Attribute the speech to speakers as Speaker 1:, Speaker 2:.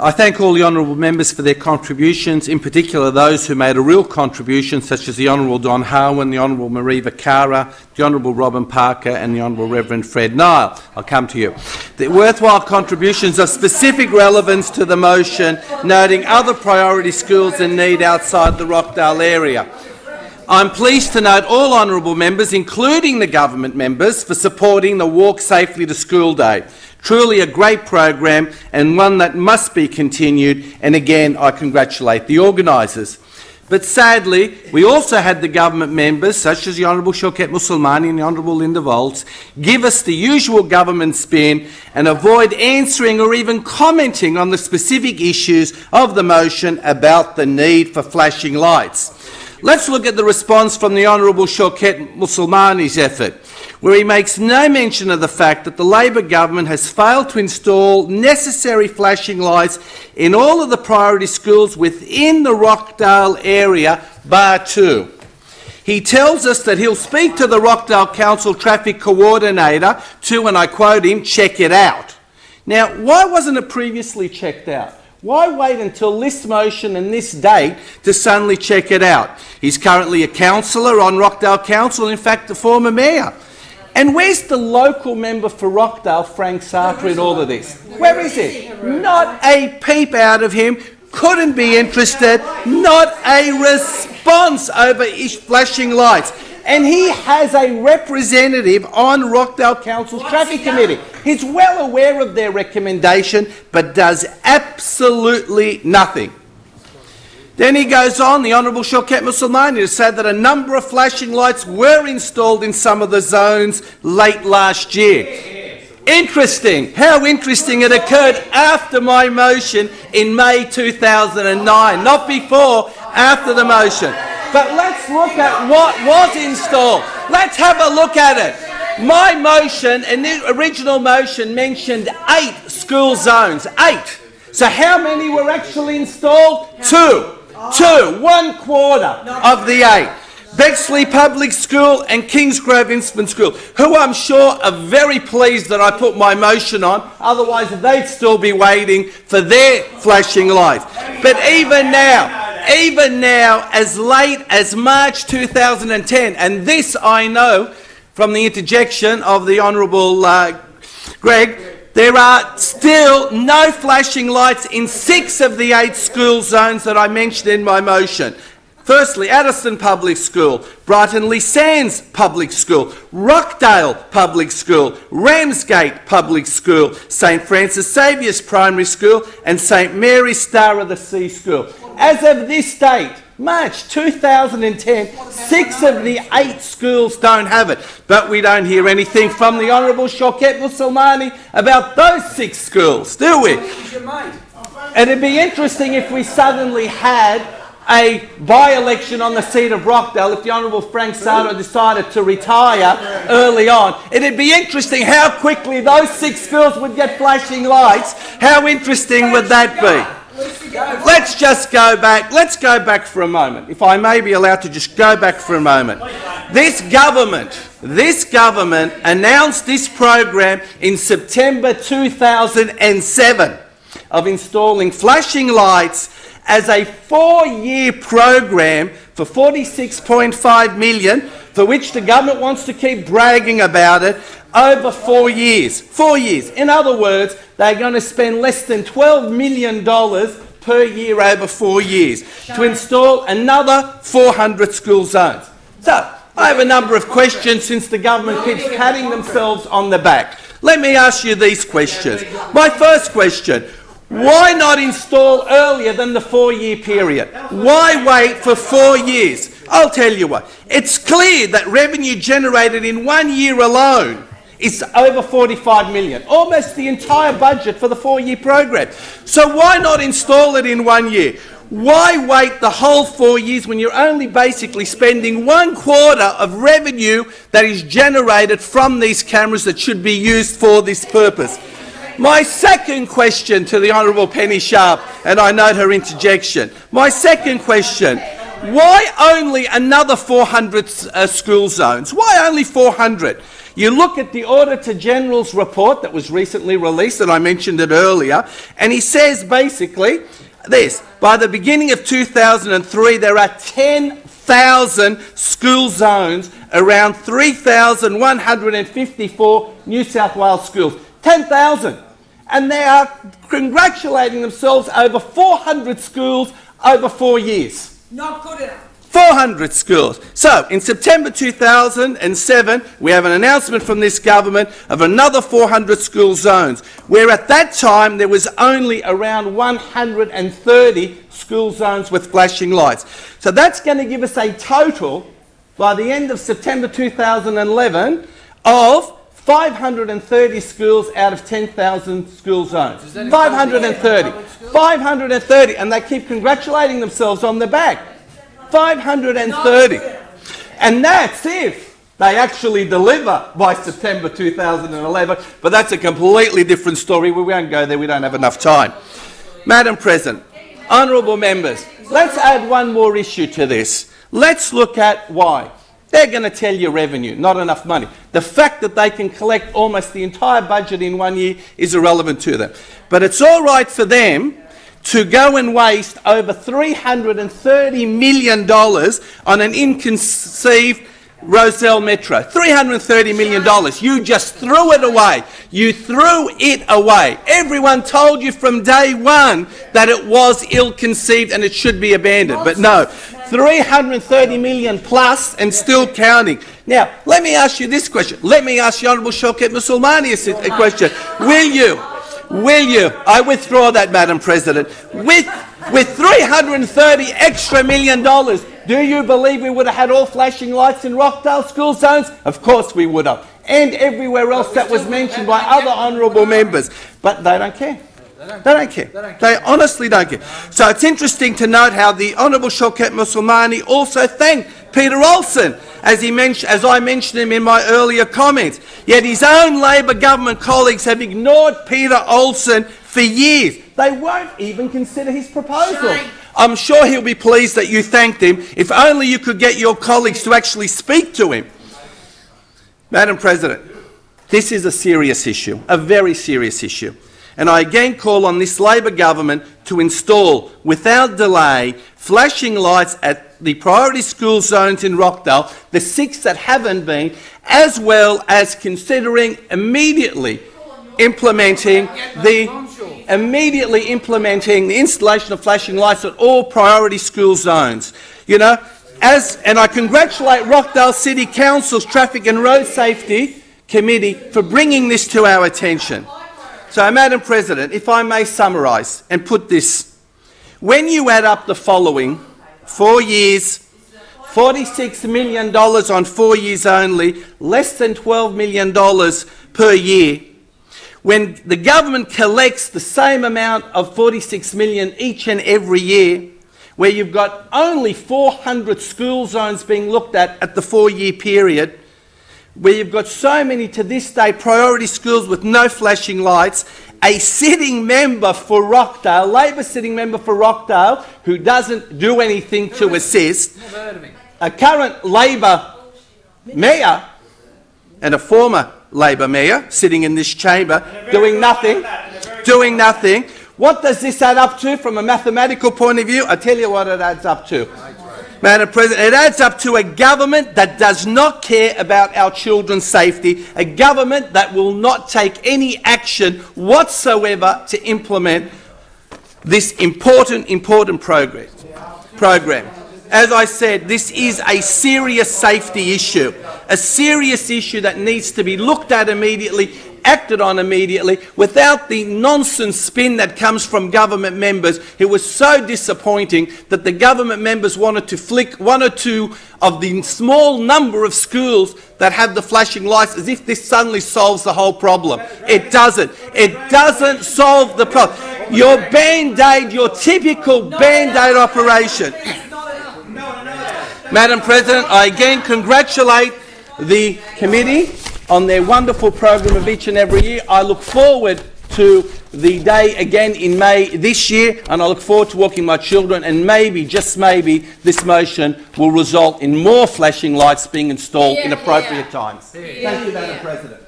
Speaker 1: I thank all the honourable members for their contributions, in particular those who made a real contribution, such as the Honourable Don Harwin, the Honourable Marie Vacara, the Honourable Robin Parker and the Honourable Reverend Fred Nile. I'll come to you. The worthwhile contributions of specific relevance to the motion, noting other priority schools in need outside the Rockdale area. I'm pleased to note all honourable members, including the government members, for supporting the Walk Safely to School Day. Truly a great program and one that must be continued, and again I congratulate the organisers. But sadly, we also had the government members, such as the Honourable Shaukat Musulmani and the Honourable Linda Volz, give us the usual government spin and avoid answering or even commenting on the specific issues of the motion about the need for flashing lights. Let's look at the response from the Honourable Shaukat Musulmani's effort, where he makes no mention of the fact that the Labor government has failed to install necessary flashing lights in all of the priority schools within the Rockdale area, bar two. He tells us that he'll speak to the Rockdale Council Traffic Coordinator to, and I quote him, check it out. Now, why wasn't it previously checked out? Why wait until this motion and this date to suddenly check it out? He's currently a councillor on Rockdale Council, in fact the former mayor. And where's the local member for Rockdale, Frank Sartre, in all of this? Where is he? Not a peep out of him, couldn't be interested, not a response over flashing lights. And he has a representative on Rockdale Council's Traffic Committee. He's well aware of their recommendation, but does absolutely nothing. Then he goes on, the Honourable Shaukat Musulmani, to say that a number of flashing lights were installed in some of the zones late last year. Interesting. How interesting. It occurred after my motion in May 2009, not before, after the motion. But let's look at what was installed. Let's have a look at it. My motion, and the original motion, mentioned 8 school zones. 8. So how many were actually installed? 2. 1 quarter of the 8. Bexley Public School and Kingsgrove Infant School, who I'm sure are very pleased that I put my motion on, otherwise they'd still be waiting for their flashing lights. But even now, as late as March 2010, and this I know from the interjection of the Honourable Greg, there are still no flashing lights in 6 of the 8 school zones that I mentioned in my motion. Firstly, Addison Public School, Brighton Lee Sands Public School, Rockdale Public School, Ramsgate Public School, St Francis Saviour's Primary School and St Mary's Star of the Sea School. As of this date, March 2010, 6 of the 8 schools don't have it. But we don't hear anything from the Honourable Shaukat Musulmani about those 6 schools, do we? And it'd be interesting if we suddenly had a by-election on the seat of Rockdale, if the Honourable Frank Sartre decided to retire early on. It'd be interesting how quickly those 6 schools would get flashing lights. How interesting would that be? Let's just go back. Let's go back for a moment. If I may be allowed to just go back for a moment. This government announced this program in September 2007 of installing flashing lights as a 4-year program for $46.5 million, for which the government wants to keep bragging about it, over 4 years. 4 years. In other words, they're going to spend less than $12 million per year over 4 years to install another 400 school zones. So, I have a number of questions since the government keeps patting themselves on the back. Let me ask you these questions. My first question, why not install earlier than the 4-year period? Why wait for 4 years? I'll tell you what. It's clear that revenue generated in 1 year alone is over $45 million, almost the entire budget for the 4-year program. So why not install it in 1 year? Why wait the whole 4 years when you're only basically spending 1 quarter of revenue that is generated from these cameras that should be used for this purpose? My second question to the Honourable Penny Sharp, and I note her interjection. My second question, why only another 400 school zones? Why only 400? You look at the Auditor General's report that was recently released, and I mentioned it earlier, and he says basically this: by the beginning of 2003, there are 10,000 school zones around 3,154 New South Wales schools. 10,000. And they are congratulating themselves over 400 schools over 4 years.
Speaker 2: Not good enough.
Speaker 1: 400 schools. So, in September 2007, we have an announcement from this government of another 400 school zones, where at that time there was only around 130 school zones with flashing lights. So that's going to give us a total, by the end of September 2011, of 530 schools out of 10,000 school zones. 530. 530. And they keep congratulating themselves on the back. 530. And that's if they actually deliver by September 2011. But that's a completely different story. We won't go there. We don't have enough time. Madam President, honourable members, let's add one more issue to this. Let's look at why. They're going to tell you revenue, not enough money. The fact that they can collect almost the entire budget in 1 year is irrelevant to them. But it's all right for them to go and waste over $330 million on an inconceived Rozelle Metro. $330 million. You just threw it away. You threw it away. Everyone told you from day one that it was ill-conceived and it should be abandoned. But no, 330 million plus and still counting. Now, let me ask you this question. Let me ask the Honourable Shaukat Mosulmani a question. Will you, I withdraw that, Madam President, with 330 extra million dollars, do you believe we would have had all flashing lights in Rockdale school zones? Of course we would have. And everywhere else that was mentioned by other honourable members. But they don't care. They don't care. They honestly don't care. So it's interesting to note how the Honourable Shaukat Mosulmani also thanked Peter Olsen, as I mentioned him in my earlier comments. Yet his own Labor government colleagues have ignored Peter Olsen for years. They won't even consider his proposal.
Speaker 2: Shame.
Speaker 1: I'm sure he'll be pleased that you thanked him. If only you could get your colleagues to actually speak to him. Madam President, this is a serious issue, a very serious issue. And I again call on this Labor government to install, without delay, flashing lights at the priority school zones in Rockdale, the 6 that haven't been, as well as considering immediately implementing the installation of flashing lights at all priority school zones. You know, and I congratulate Rockdale City Council's Traffic and Road Safety Committee for bringing this to our attention. So, Madam President, if I may summarise and put this, when you add up the following, 4 years, $46 million on 4 years only, less than $12 million per year, when the government collects the same amount of $46 million each and every year, where you've got only 400 school zones being looked at the 4-year period, where you've got so many to this day priority schools with no flashing lights, a sitting member for Rockdale, Labor sitting member for Rockdale, who doesn't do anything to assist, a current Labor mayor and a former Labor mayor sitting in this chamber doing nothing. What does this add up to from a mathematical point of view? I tell you what it adds up to. Madam President, it adds up to a government that does not care about our children's safety, a government that will not take any action whatsoever to implement this important program. As I said, this is a serious safety issue, a serious issue that needs to be looked at immediately, acted on immediately, without the nonsense spin that comes from government members. It was so disappointing that the government members wanted to flick 1 or 2 of the small number of schools that have the flashing lights as if this suddenly solves the whole problem. It doesn't. It doesn't solve the problem. Your Band-Aid, your typical Band-Aid operation. Madam President, I again congratulate the committee on their wonderful program of each and every year. I look forward to the day again in May this year, and I look forward to walking my children, and maybe, just maybe, this motion will result in more flashing lights being installed in appropriate times. Thank you, Madam President.